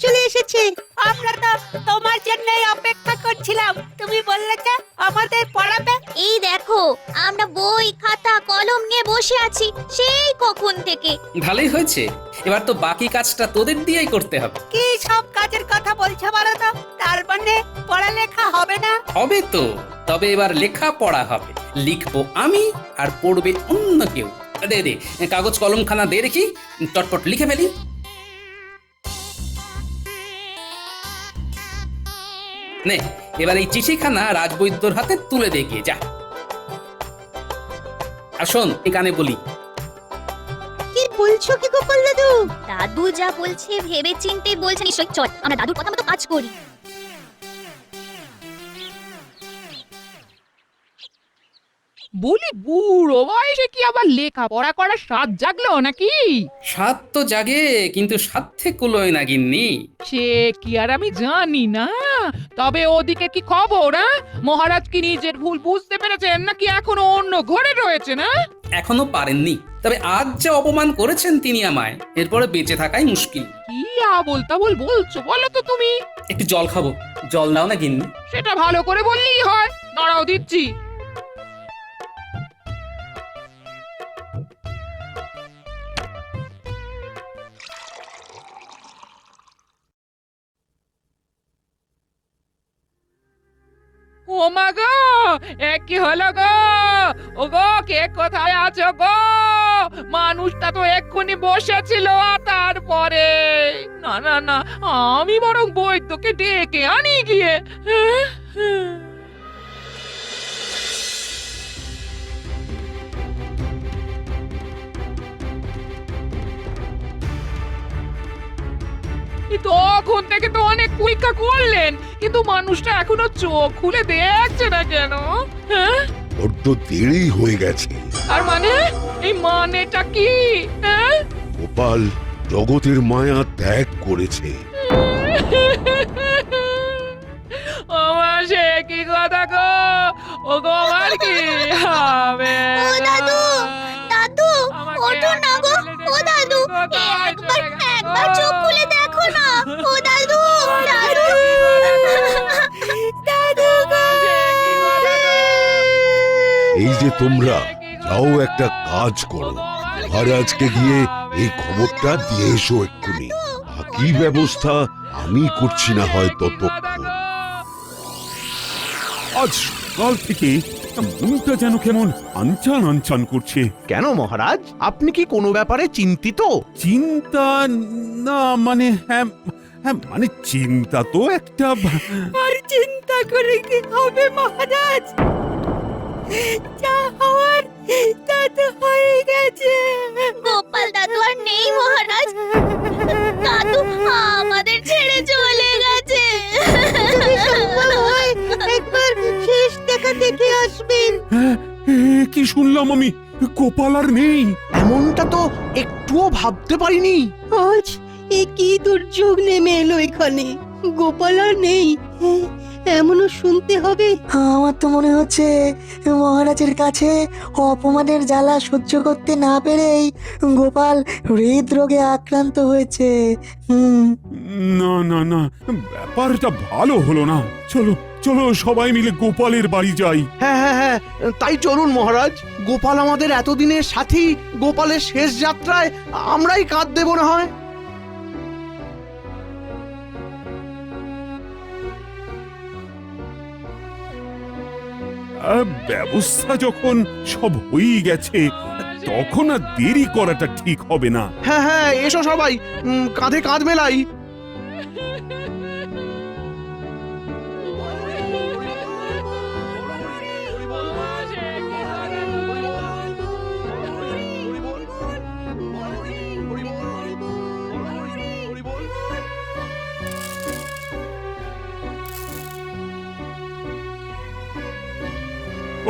চলে এসেছে। আমরা তো তোমার জন্যই অপেক্ষা করছিলাম, তুমি বললে যে আমাদের পড়াবে। এই দেখো, আমরা বই খাতা কলম নিয়ে বসে আছি সেই কখন থেকে। ভালোই হয়েছে, এবার তো বাকি কাজটা তোদের দিয়েই করতে হবে। কি সব কাজের কথা বলছো বলো তো? তার মানে পড়ালেখা হবে না? হবে তো, তবে এবার লেখা পড়া হবে। লিখবো আমি আর পড়বে অন্য কেউ। দে দে কাগজ কলমখানা দে দেখি, চটপট লিখে ফেলি। নে এবার এই চিঠিখানা রাজবৈদ্যর হাতে তুলে দে গিয়ে, যা। আর শোন, এই কানে বলি, কি বলছো কি গোপাল দাদু? দাদু যা বলছে ভেবে চিন্তে বলছে নিশ্চয়। চল আমরা দাদুর কথা মতো কাজ করি। বলি বুড়ো বয়সে কি আবার লেখাপড়া করার স্বাদ জাগলো নাকি? স্বাদ তো জাগে, কিন্তু সাধ্যে কুলোয় না গিন্নি। সে কি আর আমি জানি না। তবে ওদিকে কি খবর? মহারাজ কি নিজের ভুল বুঝতে পেরেছেন নাকি এখনো অন্য ঘরে রয়েছে? না এখনো পারেননি, তবে আজ যা অপমান করেছেন তিনি আমায়, এরপরে বেঁচে থাকাই মুশকিল। কি আবোল তাবোল বলছো বলো তো তুমি? একটু জল খাবো, জল দাও না গিন্নি। সেটা ভালো করে বললেই হয়। দাঁড়াও দিচ্ছি। ও মা গো, কি হলো গো? ও গো, কে কোথায় আছো গো? মানুষটা তো এক্ষুনি বসেছিল, আর তারপরে না না না, আমি বরং বৈদ্যকে ডেকে আনি গিয়ে। তখন থেকে তো অনেক পরীক্ষা করলেন, কিন্তু মানুষটা এখনো চোখ খুলে দেখছে না কেন? বড্ড দেরি হয়ে গেছে। আর মানে এই মানেটা কি? গোপাল জগতের মায়া ত্যাগ করেছে। আমার সে কি কথা গো? ও গো, আমার কি হবে? ও দাদু, দাদু ওঠো না গো। ও দাদু, একবার চোখ খুলে দেখো না। ও দাদু, দাদু, দাদু গো। এই যে তোমরা যাও, একটা কাজ করো, মহারাজকে গিয়ে এই খবরটা দিয়ে এসো এক্ষুনি। বাকি ব্যবস্থা আমি করছি না হয় ততক্ষণ। আজ সকাল থেকে মনটা যেন কেমন আনচান আনচান করছে। কেন মহারাজ, আপনি কি কোনো ব্যাপারে চিন্তিত? চিন্তা না মানে, হ্যাঁ হ্যাঁ মানে চিন্তা তো একটা। আর চিন্তা করে কি হবে মহারাজ? যা হওয়ার তা তো হয়ে গেছে। গোপাল দাদু আর নেই মহারাজ। দাদু আমাদের ছেড়ে চলে গেছে। যদি সম্ভব হয় একবার শেষ দেখা দেখে আসবেন। হ্যাঁ, কি শুনলাম আমি? গোপাল আর নেই। এমনটা তো একটুও ভাবতে পারিনি। আজ এ কি দুর্যোগ নেমে এলো এখানে! গোপাল আর নেই, এমনও শুনতে হবে। আমার তো মনে হচ্ছে মহারাজের কাছে অপমানের জ্বালা সহ্য করতে না পেরেই গোপাল হৃদরোগে আক্রান্ত হয়েছে। না না না, ব্যাপারটা ভালো হলো না। চলো চলো সবাই মিলে গোপালের বাড়ি যাই। হ্যাঁ হ্যাঁ হ্যাঁ, তাই চলুন মহারাজ। গোপাল আমাদের এতদিনের সাথী, গোপালের শেষ যাত্রায় আমরাই কাঁধ দেব না হয়। ব্যবস্থা যখন সব হয়েই গেছে, তখন আর দেরি করাটা ঠিক হবে না। হ্যাঁ হ্যাঁ, এসো সবাই, কাঁধে কাঁধ মেলাই।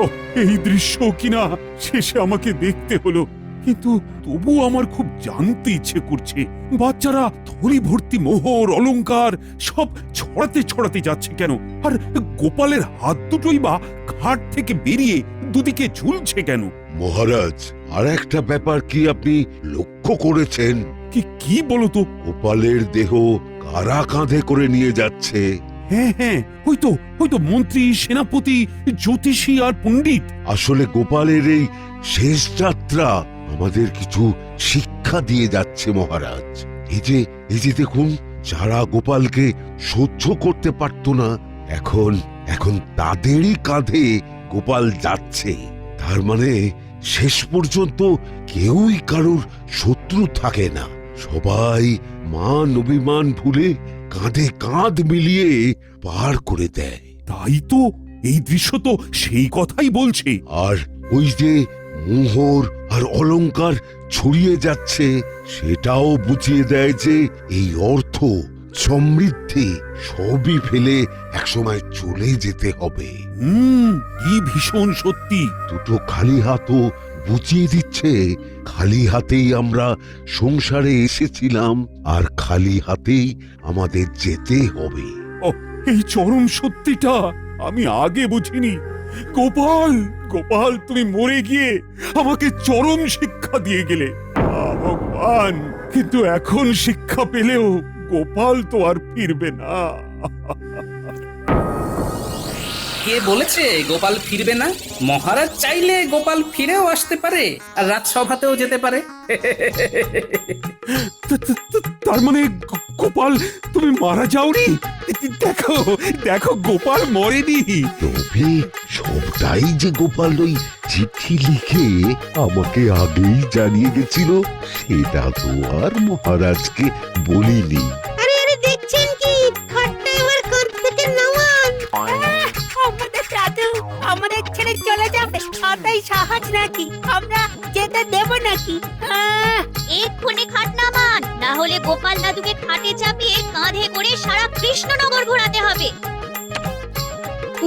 ও, এই দৃশ্য কিনা শেষে আমাকে দেখতে হলো, কিন্তু তবু আমার খুব জানতে ইচ্ছে করছে, বাচ্চারা থলি ভর্তি মোহর অলংকার সব ছড়াতে ছড়াতে যাচ্ছে কেন? আর গোপালের হাত দুটোই বা ঘাট থেকে বেরিয়ে দুদিকে ঝুলছে কেন? মহারাজ, আর একটা ব্যাপার কি আপনি লক্ষ্য করেছেন? কি কি বলো তো? গোপালের দেহ কারা কাঁধে করে নিয়ে যাচ্ছে? হ্যাঁ হ্যাঁ, ওই তো মন্ত্রী, সেনাপতি, জ্যোতিষী আর পণ্ডিত। আসলে গোপালের এই শেষ যাত্রা আমাদের কিছু শিক্ষা দিয়ে যাচ্ছে মহারাজ। এই যে দেখুন, যারা গোপালকে সহ্য করতে পারত না, এখন তাদেরই কাঁধে গোপাল যাচ্ছে। তার মানে শেষ পর্যন্ত কেউই কারোর শত্রু থাকে না, সবাই মান অভিমান ভুলে কাঁধে কাঁধ মিলিয়ে পার করে দেয়। তাই তো, এই দৃশ্য তো সেই কথাই বলছে। আর ওই যে মোহর আর অলংকার ছড়িয়ে যাচ্ছে, সেটাও বুঝিয়ে দেয় যে এই অর্থ, সমৃদ্ধি সবই ফেলে একসময় চলে যেতে হবে। কি ভীষণ সত্যি। দুটো খালি হাতও বুঝিয়ে দিচ্ছে, খালি হাতেই আমরা সংসারে এসেছিলাম, আর খালি হাতেই আমাদের যেতে হবে। এই চরম সত্যিটা আমি আগে বুঝিনি। গোপাল, তুমি মরে গিয়ে আমাকে চরম শিক্ষা দিয়ে গেলে। ভগবান, কিন্তু এখন শিক্ষা পেলেও গোপাল তো আর ফিরবে না। কে বলেছে গোপাল ফিরবে না? মহারাজ চাইলে গোপাল ফিরেও আসতে পারে, আর রাজসভাতেও যেতে পারে। তার মানে গোপাল, তুমি মারা যাওনি? দেখো গোপাল মরেনি। তবে সবটাই যে গোপাল ওই চিঠি লিখে আমাকে আগেই জানিয়ে গেছিল, সেটা তো আর মহারাজকে বলিনি। আরে দেখছেন কি, খাটটা এবার ঘর থেকে নামান। আমাদের দাদু আমাদের ছেড়ে চলে যাবে, তাই সাহস নাকি? আমরা যেতে দেব নাকি? এক্ষুনি খাট নামান, না হলে গোপাল দাদুকে খাটে চাপিয়ে কাঁধে করে সারা কৃষ্ণনগর ঘোরাতে হবে।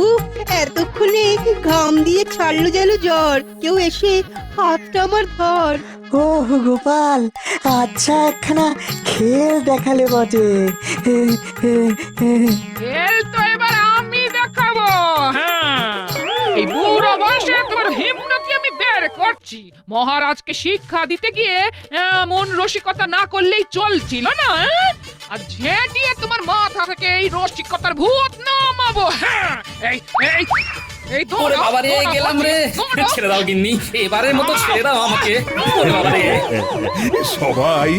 উফ, এতক্ষণে ঘাম দিয়ে ছাড়লো যেন জ্বর। কেউ এসে হাতটা আমার ধর। ও গোপাল, আচ্ছা একখানা খেল দেখালে বটে। খেল তো এবার আমি দেখাবো। হ্যাঁ, এই বুড়ো বয়সে তোমার হিমনকে আমি বের করছি। মহারাজকে শিক্ষা দিতে গিয়ে এমন রসিকতা না করলেই চলছিল না। আর ঝেঁটিয়ে তোমার মাথা থেকে এই রসিকতার ভূত নামাবো। হ্যাঁ, এই তো ওরে বাবা রে, গেলাম রে। ছেড়ে দাও গিন্নি, এবারের মতো ছেড়ে দাও আমাকে। ওরে বাবা রে। সবাই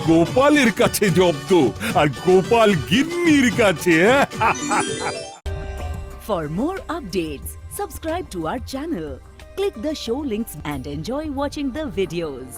গোপালের কাছে জব্দ, আর গোপাল গিন্নির কাছে। For more updates, subscribe to our channel, click the show links and enjoy watching the videos.